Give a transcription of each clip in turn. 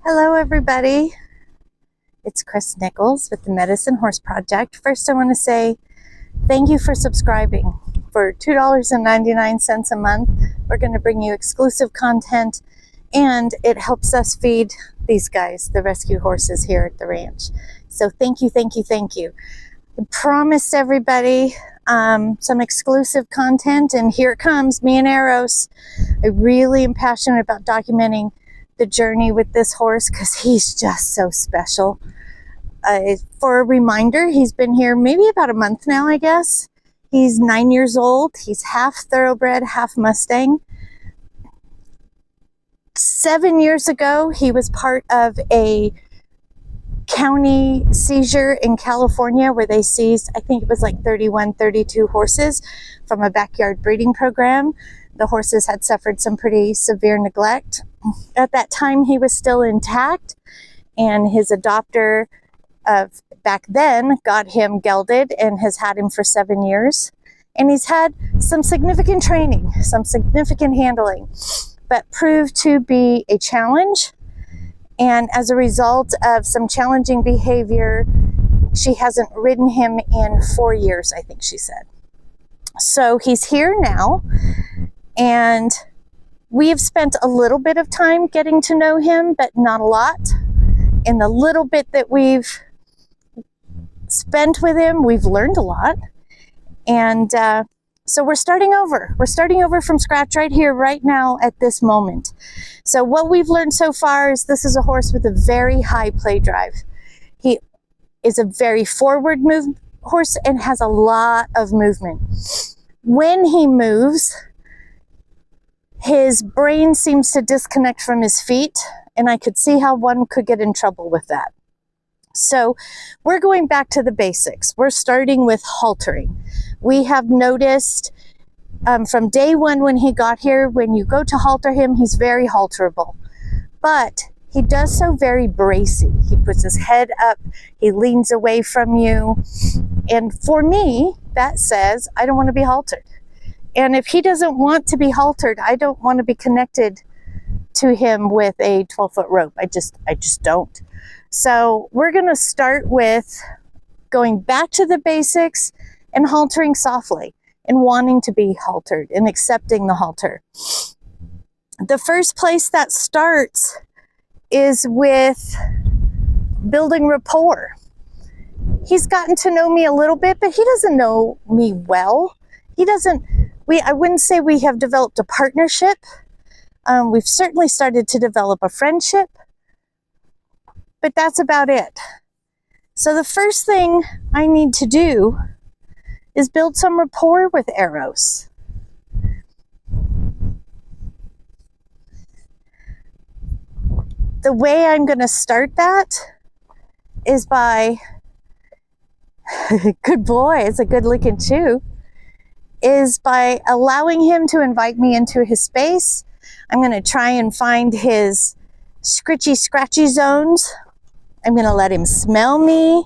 Hello everybody, it's Chris Nichols with the Medicine Horse Project. First I want to say thank you for subscribing. For $2.99 a month, we're going to bring you exclusive content and it helps us feed these guys, the rescue horses here at the ranch. So thank you, thank you, thank you. I promised everybody some exclusive content, and here it comes, me and Eros. I really am passionate about documenting the journey with this horse because he's just so special. For a reminder, he's been here maybe about a month now, I guess. He's 9 years old. He's half thoroughbred, half Mustang. 7 years ago, he was part of a county seizure in California where they seized, I think it was like 31, 32 horses from a backyard breeding program. The horses had suffered some pretty severe neglect. At that time, he was still intact, and his adopter of back then got him gelded and has had him for 7 years. And he's had some significant training, some significant handling, but proved to be a challenge. And as a result of some challenging behavior, she hasn't ridden him in 4 years, I think she said. So he's here now, and we have spent a little bit of time getting to know him, but not a lot. In the little bit that we've spent with him, we've learned a lot. And so we're starting over. We're starting over from scratch right here, right now, at this moment. So what we've learned so far is this is a horse with a very high play drive. He is a very forward move horse and has a lot of movement. When he moves, his brain seems to disconnect from his feet, and I could see how one could get in trouble with that. So we're going back to the basics. We're starting with haltering. We have noticed from day one when he got here, when you go to halter him, he's very halterable. But he does so very bracy. He puts his head up, he leans away from you. And for me, that says, I don't want to be haltered. And if he doesn't want to be haltered, I don't want to be connected to him with a 12-foot rope. I just don't. So we're going to start with going back to the basics and haltering softly and wanting to be haltered and accepting the halter. The first place that starts is with building rapport. He's gotten to know me a little bit, but he doesn't know me well. I wouldn't say we have developed a partnership. We've certainly started to develop a friendship, but that's about it. So the first thing I need to do is build some rapport with Eros. The way I'm going to start that is by, good boy, it's a good looking chew, is by allowing him to invite me into his space. I'm going to try and find his scritchy, scratchy zones. I'm going to let him smell me.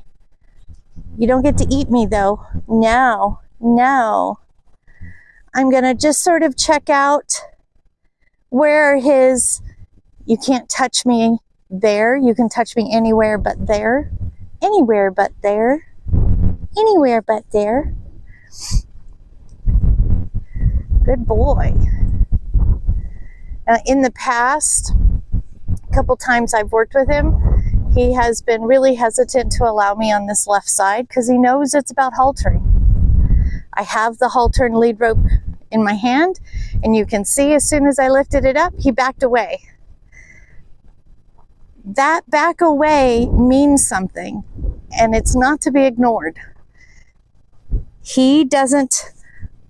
You don't get to eat me though. No. I'm going to just sort of check out where his, you can't touch me there. You can touch me anywhere but there. Anywhere but there. Anywhere but there. Good boy. In the past, a couple times I've worked with him, he has been really hesitant to allow me on this left side because he knows it's about haltering. I have the halter and lead rope in my hand, and you can see as soon as I lifted it up, he backed away. That back away means something, and it's not to be ignored. He doesn't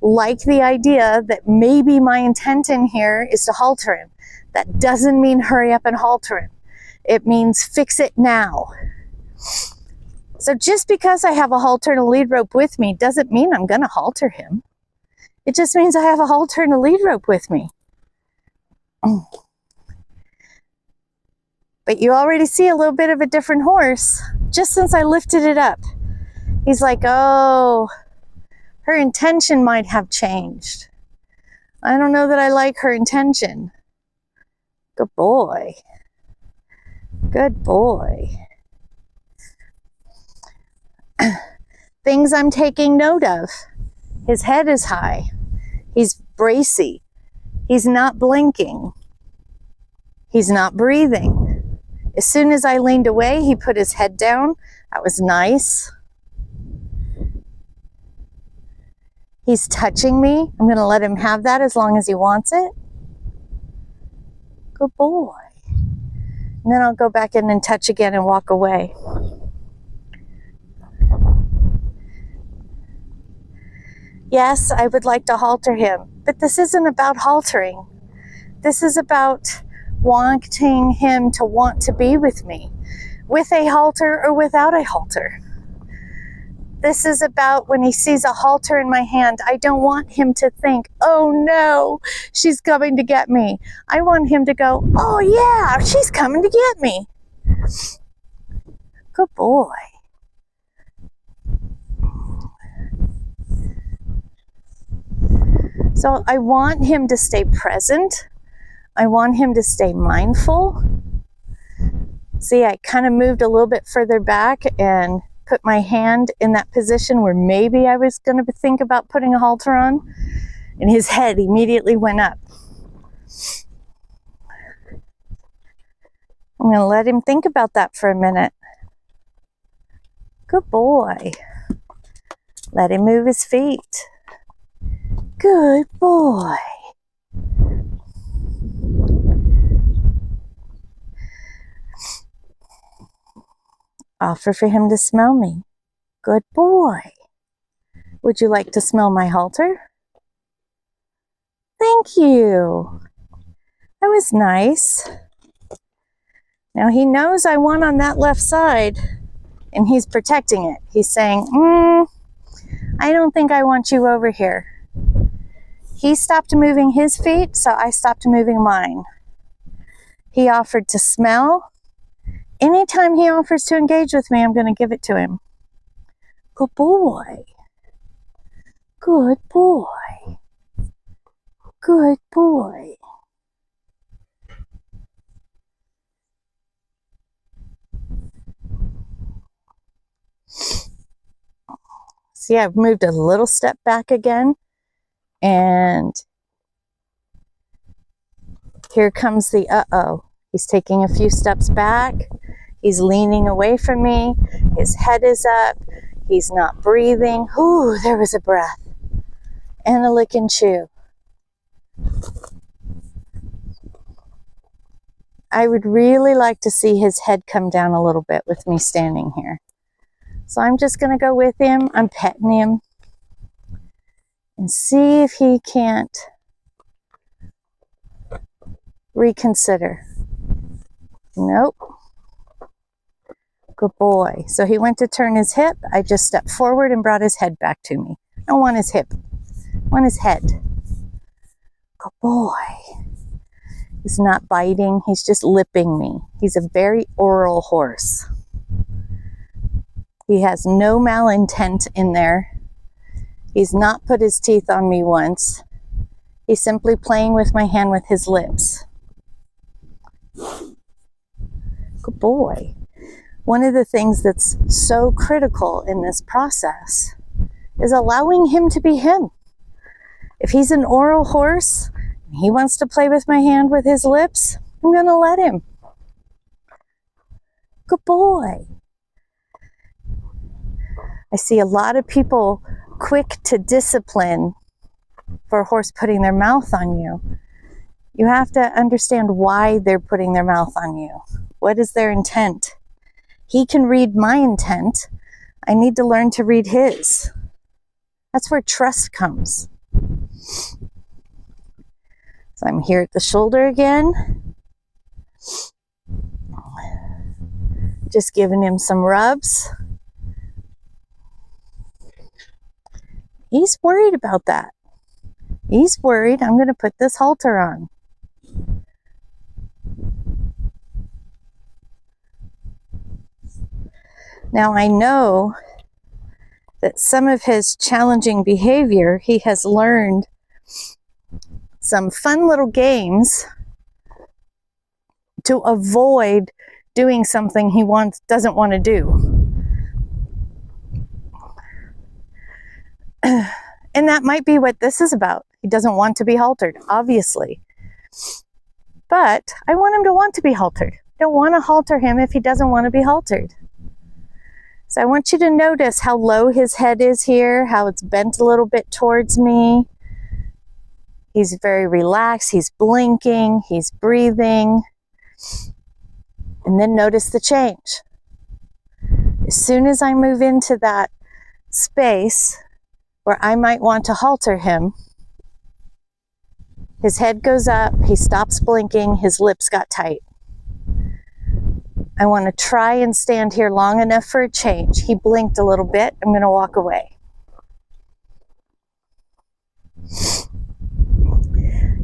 like the idea that maybe my intent in here is to halter him. That doesn't mean hurry up and halter him. It means fix it now. So just because I have a halter and a lead rope with me doesn't mean I'm going to halter him. It just means I have a halter and a lead rope with me. But you already see a little bit of a different horse just since I lifted it up. He's like, oh, her intention might have changed. I don't know that I like her intention. Good boy. Good boy. Things I'm taking note of. His head is high. He's bracy. He's not blinking. He's not breathing. As soon as I leaned away, he put his head down. That was nice. He's touching me. I'm going to let him have that as long as he wants it. Good boy. And then I'll go back in and touch again and walk away. Yes, I would like to halter him, but this isn't about haltering. This is about wanting him to want to be with me, with a halter or without a halter. This is about when he sees a halter in my hand, I don't want him to think, oh no, she's coming to get me. I want him to go, oh yeah, she's coming to get me. Good boy. So I want him to stay present. I want him to stay mindful. See, I kind of moved a little bit further back and put my hand in that position where maybe I was going to think about putting a halter on, and his head immediately went up. I'm going to let him think about that for a minute. Good boy. Let him move his feet. Good boy. Offer for him to smell me. Good boy. Would you like to smell my halter? Thank you. That was nice. Now he knows I want on that left side, and he's protecting it. He's saying, I don't think I want you over here. He stopped moving his feet, so I stopped moving mine. He offered to smell. Anytime he offers to engage with me, I'm going to give it to him. Good boy. Good boy. Good boy. See, I've moved a little step back again. And here comes the uh-oh. He's taking a few steps back. He's leaning away from me. His head is up. He's not breathing. Ooh, there was a breath. And a lick and chew. I would really like to see his head come down a little bit with me standing here. So I'm just going to go with him. I'm petting him. And see if he can't reconsider. Nope. Good boy. So he went to turn his hip. I just stepped forward and brought his head back to me. I don't want his hip. I want his head. Good boy. He's not biting. He's just lipping me. He's a very oral horse. He has no malintent in there. He's not put his teeth on me once. He's simply playing with my hand with his lips. Good boy. One of the things that's so critical in this process is allowing him to be him. If he's an oral horse, and he wants to play with my hand with his lips, I'm going to let him. Good boy. I see a lot of people quick to discipline for a horse putting their mouth on you. You have to understand why they're putting their mouth on you. What is their intent? He can read my intent. I need to learn to read his. That's where trust comes. So I'm here at the shoulder again. Just giving him some rubs. He's worried about that. He's worried I'm going to put this halter on. Now I know that some of his challenging behavior, he has learned some fun little games to avoid doing something he doesn't want to do. And that might be what this is about. He doesn't want to be haltered, obviously. But I want him to want to be haltered. I don't want to halter him if he doesn't want to be haltered. So I want you to notice how low his head is here, how it's bent a little bit towards me. He's very relaxed, he's blinking, he's breathing. And then notice the change. As soon as I move into that space where I might want to halter him, his head goes up, he stops blinking, his lips got tight. I want to try and stand here long enough for a change. He blinked a little bit. I'm going to walk away.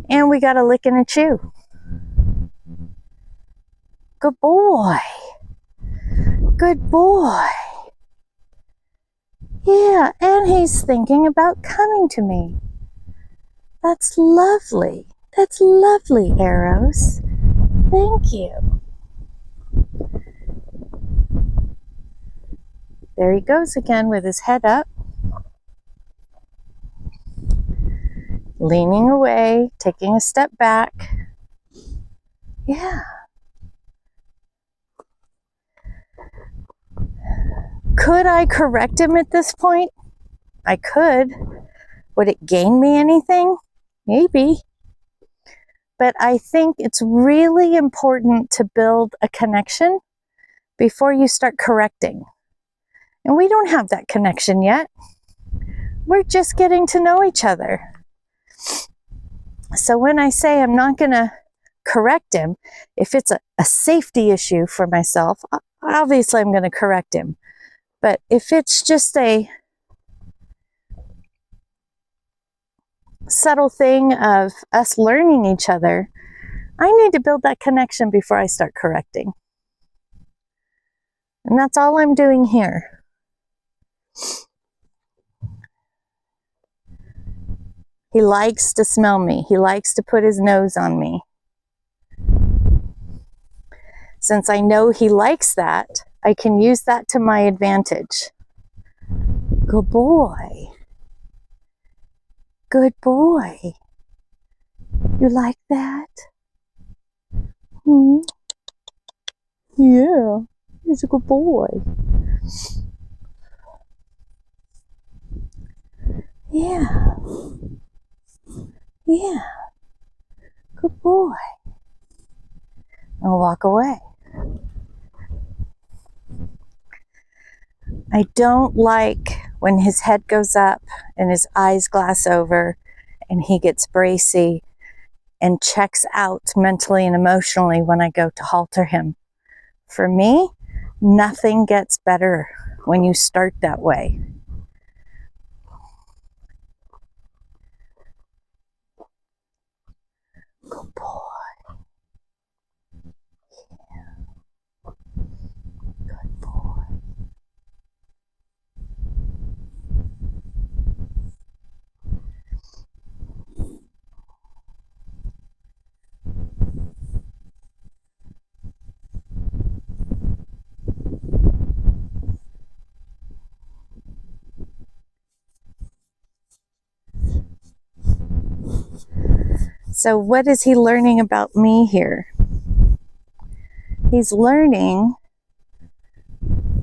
And we got a lick and a chew. Good boy. Good boy. Yeah, and he's thinking about coming to me. That's lovely. That's lovely, Eros. Thank you. There he goes again with his head up. Leaning away, taking a step back. Yeah. Could I correct him at this point? I could. Would it gain me anything? Maybe. But I think it's really important to build a connection before you start correcting. And we don't have that connection yet. We're just getting to know each other. So when I say I'm not going to correct him, if it's a safety issue for myself, obviously I'm going to correct him. But if it's just a subtle thing of us learning each other, I need to build that connection before I start correcting. And that's all I'm doing here. He likes to smell me. He likes to put his nose on me. Since I know he likes that, I can use that to my advantage. Good boy. Good boy. You like that? Hmm? Yeah, he's a good boy. Yeah. Yeah. Good boy. I'll walk away. I don't like when his head goes up and his eyes glass over and he gets bracy and checks out mentally and emotionally when I go to halter him. For me, nothing gets better when you start that way. Good boy. Yeah. Good boy. So what is he learning about me here? He's learning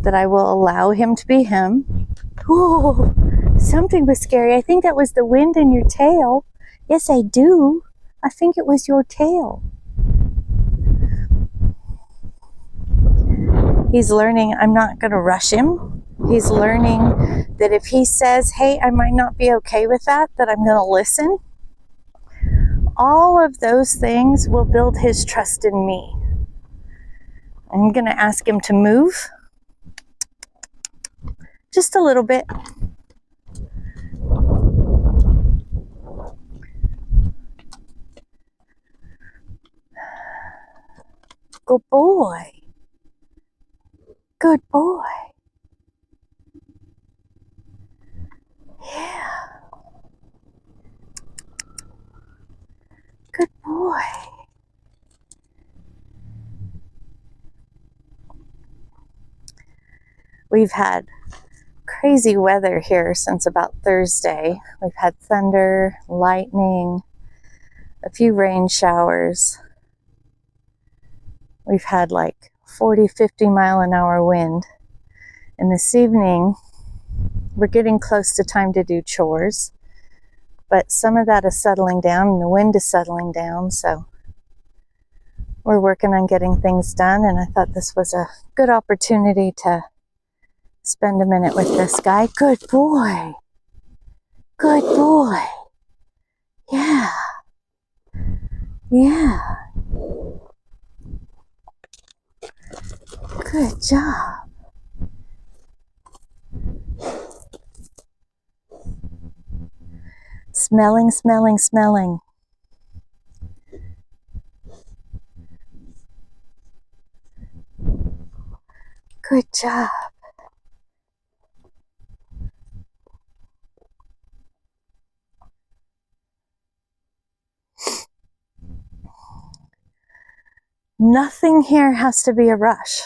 that I will allow him to be him. Ooh, something was scary. I think that was the wind in your tail. Yes, I do. I think it was your tail. He's learning I'm not going to rush him. He's learning that if he says, hey, I might not be okay with that I'm going to listen. All of those things will build his trust in me. I'm going to ask him to move just a little bit. Good boy. Good boy. Yeah. Good boy. We've had crazy weather here since about Thursday. We've had thunder, lightning, a few rain showers. We've had like 40, 50 mile an hour wind. And this evening, we're getting close to time to do chores. But some of that is settling down and the wind is settling down. So we're working on getting things done. And I thought this was a good opportunity to spend a minute with this guy. Good boy. Good boy. Yeah. Yeah. Good job. Smelling, smelling, smelling. Good job. Nothing here has to be a rush.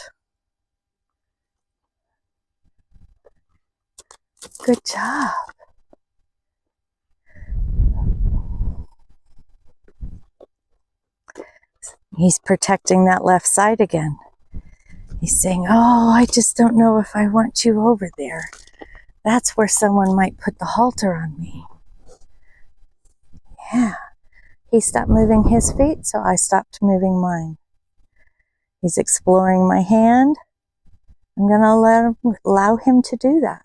Good job. He's protecting that left side again. He's saying, oh, I just don't know if I want you over there. That's where someone might put the halter on me. Yeah. He stopped moving his feet, so I stopped moving mine. He's exploring my hand. I'm going to allow him to do that.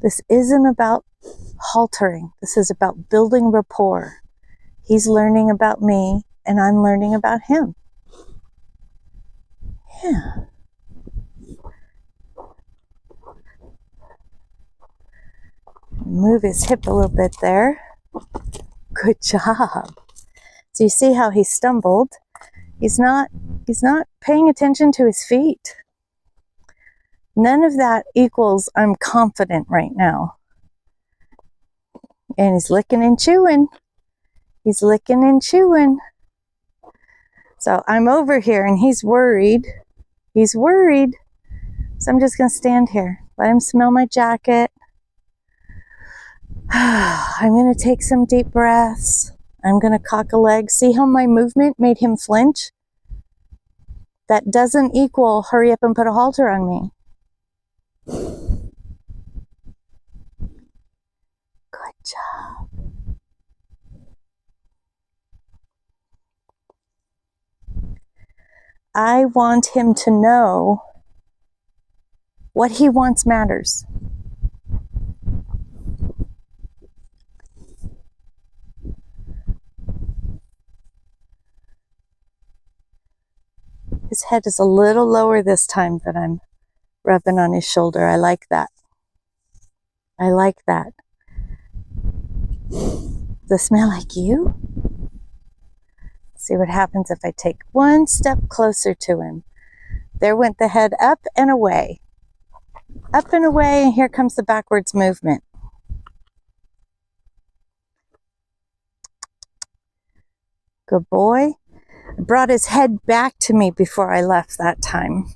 This isn't about haltering. This is about building rapport. He's learning about me, and I'm learning about him. Yeah. Move his hip a little bit there. Good job. So you see how he stumbled. He's not paying attention to his feet. None of that equals I'm confident right now. And he's licking and chewing. He's licking and chewing. So I'm over here and he's worried. He's worried. So I'm just going to stand here. Let him smell my jacket. I'm going to take some deep breaths. I'm going to cock a leg. See how my movement made him flinch? That doesn't equal hurry up and put a halter on me. Good job. I want him to know what he wants matters. His head is a little lower this time that I'm rubbing on his shoulder. I like that. I like that. Does it smell like you? See what happens if I take one step closer to him. There went the head up and away. Up and away, and here comes the backwards movement. Good boy. I brought his head back to me before I left that time.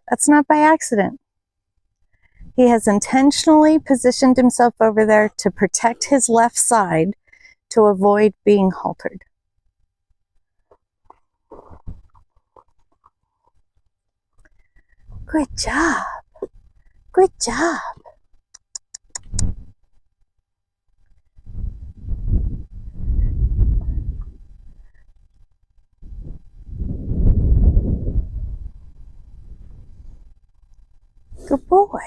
That's not by accident. He has intentionally positioned himself over there to protect his left side to avoid being haltered. Good job. Good job. Good boy.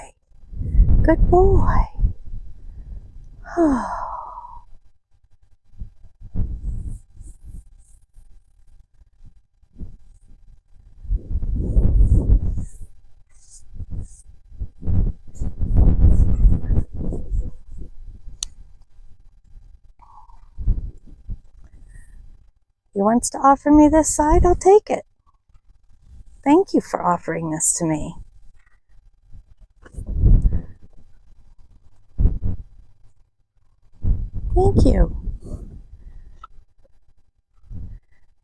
Good boy. He wants to offer me this side, I'll take it. Thank you for offering this to me. Thank you.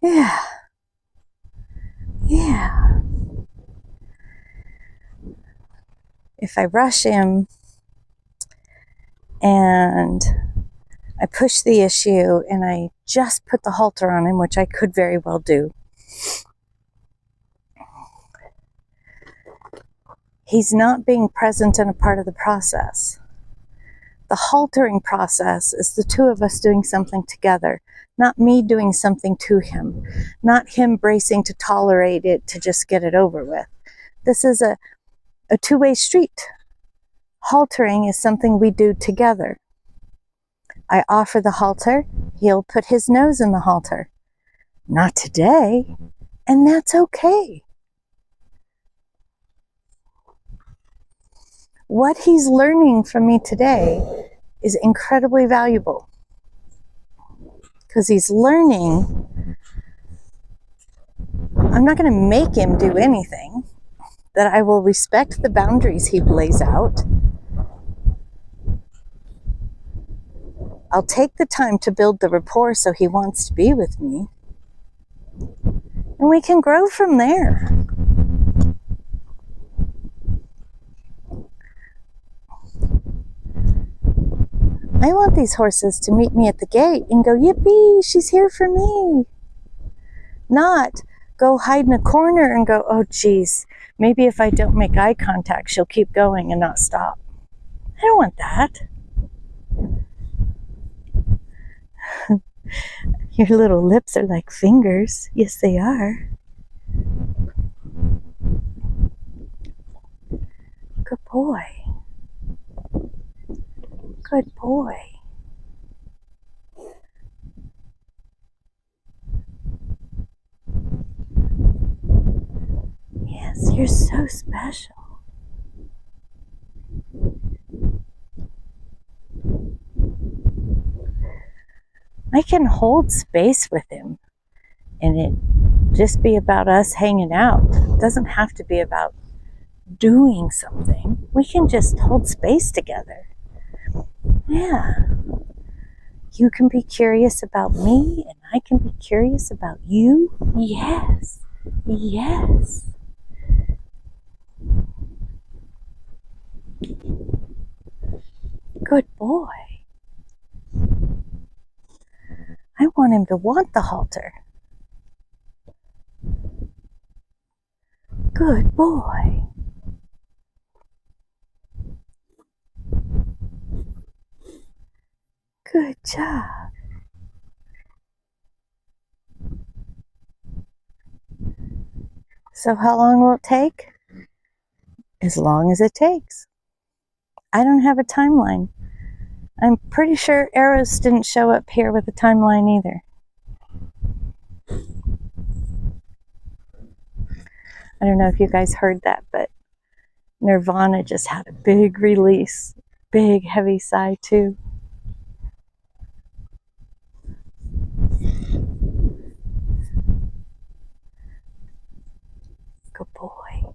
Yeah. Yeah. If I rush him and I push the issue and I just put the halter on him, which I could very well do, he's not being present and a part of the process. The haltering process is the two of us doing something together, not me doing something to him, not him bracing to tolerate it to just get it over with. This is a two-way street. Haltering is something we do together. I offer the halter, he'll put his nose in the halter. Not today, and that's okay. What he's learning from me today is incredibly valuable, because he's learning I'm not going to make him do anything, that I will respect the boundaries he lays out. I'll take the time to build the rapport so he wants to be with me, and we can grow from there. I want these horses to meet me at the gate and go, yippee, she's here for me. Not go hide in a corner and go, oh geez, maybe if I don't make eye contact, she'll keep going and not stop. I don't want that. Your little lips are like fingers. Yes, they are. Good boy. Good boy. Yes, you're so special. I can hold space with him and it just be about us hanging out. It doesn't have to be about doing something. We can just hold space together. Yeah. You can be curious about me and I can be curious about you. Yes. Yes. Good boy. I want him to want the halter. Good boy. Good job. So how long will it take? As long as it takes. I don't have a timeline. I'm pretty sure Eros didn't show up here with a timeline either. I don't know if you guys heard that, but Nirvana just had a big release. Big, heavy sigh too. Good boy.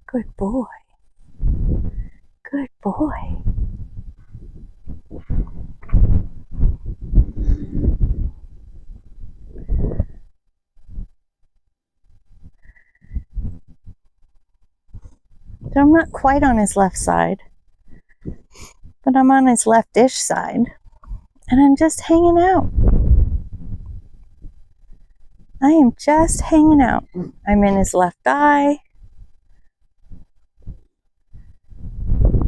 Good boy. Good boy. So I'm not quite on his left side, but I'm on his left-ish side, and I'm just hanging out. I am just hanging out. I'm in his left eye.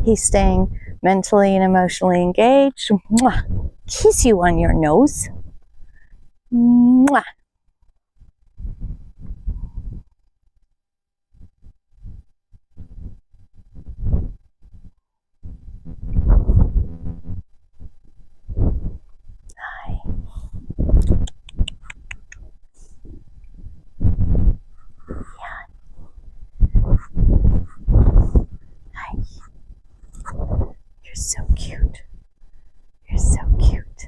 He's staying mentally and emotionally engaged. Mwah. Kiss you on your nose. Mwah. Hi. Yeah. Hi. You're so cute. You're so cute.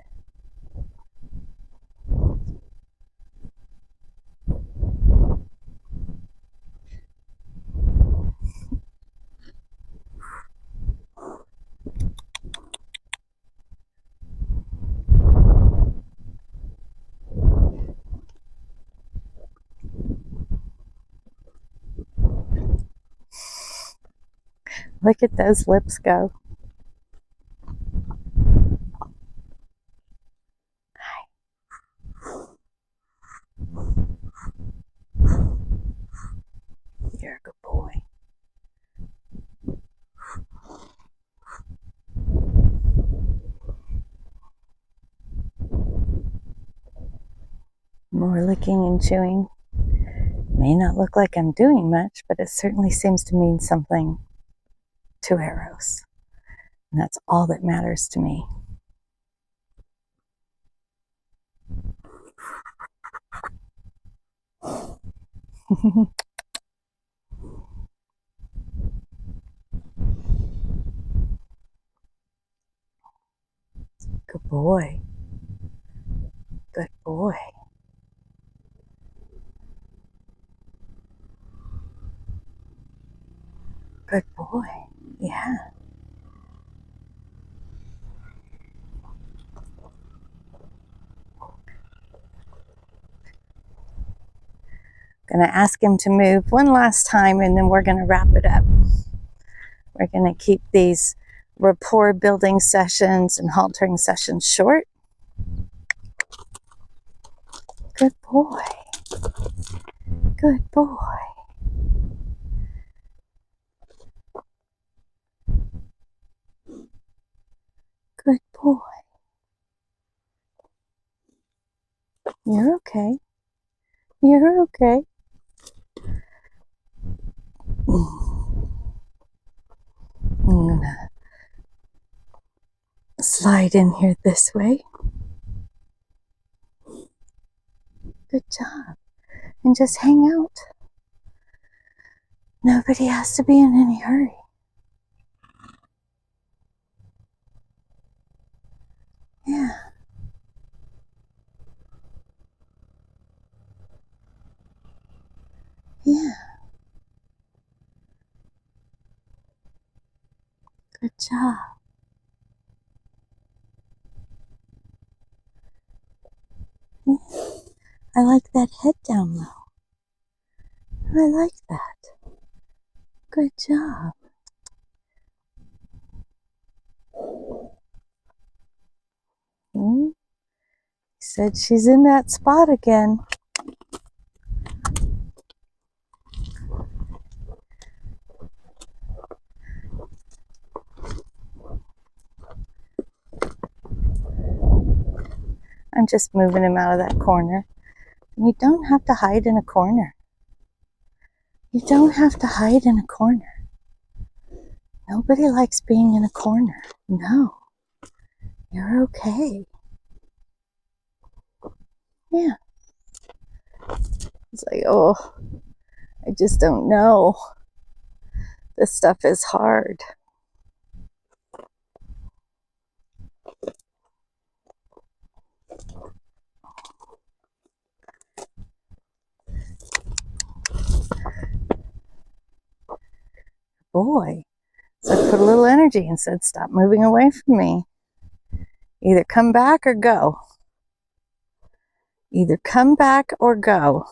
Look at those lips go. You're a good boy. More licking and chewing. May not look like I'm doing much, but it certainly seems to mean something to Eros. And that's all that matters to me. Good boy. Good boy. Good boy. Yeah. Gonna ask him to move one last time and then we're gonna wrap it up. We're gonna keep these rapport building sessions and haltering sessions short. Good boy. Good boy. Good boy. You're okay. You're okay. I'm gonna slide in here this way. Good job. And just hang out. Nobody has to be in any hurry. Yeah. Yeah. Good job. Yeah. I like that head down low. I like that. Good job. He said she's in that spot again. I'm just moving him out of that corner. You don't have to hide in a corner. You don't have to hide in a corner. Nobody likes being in a corner. No. You're okay. Yeah. It's like, oh, I just don't know. This stuff is hard. Boy. So I put a little energy and said, stop moving away from me. Either come back or go. Either come back or go.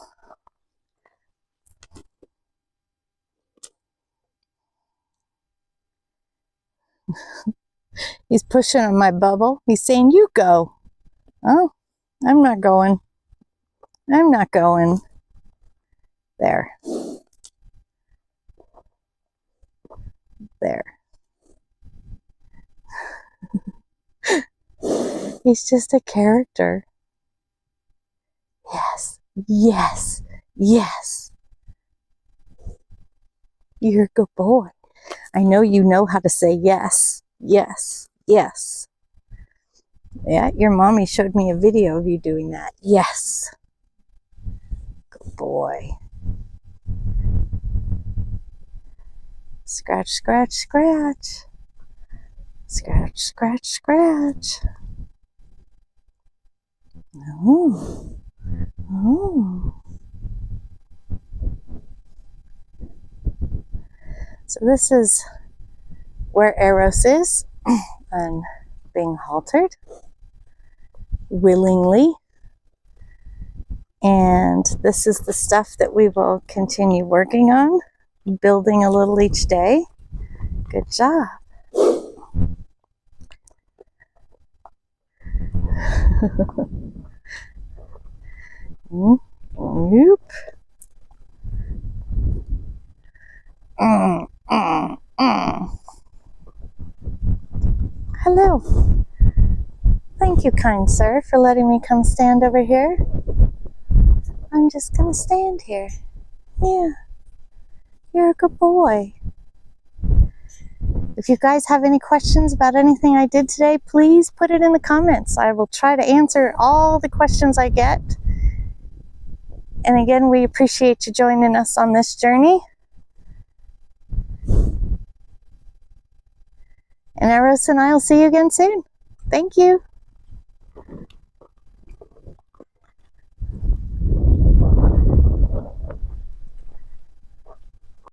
He's pushing on my bubble. He's saying, you go. Oh, I'm not going. I'm not going. There. There. He's just a character. Yes. Yes. Yes. You're a good boy. I know you know how to say yes. Yes. Yes. Yeah, your mommy showed me a video of you doing that. Yes. Good boy. Scratch, scratch, scratch. Scratch, scratch, scratch. Oh. Oh. So this is where Eros is and being haltered willingly. And this is the stuff that we will continue working on, building a little each day. Good job. Nope. Hello. Thank you, kind sir, for letting me come stand over here. I'm just gonna stand here. Yeah. You're a good boy. If you guys have any questions about anything I did today, please put it in the comments. I will try to answer all the questions I get. And again, we appreciate you joining us on this journey. And Eros and I will see you again soon. Thank you.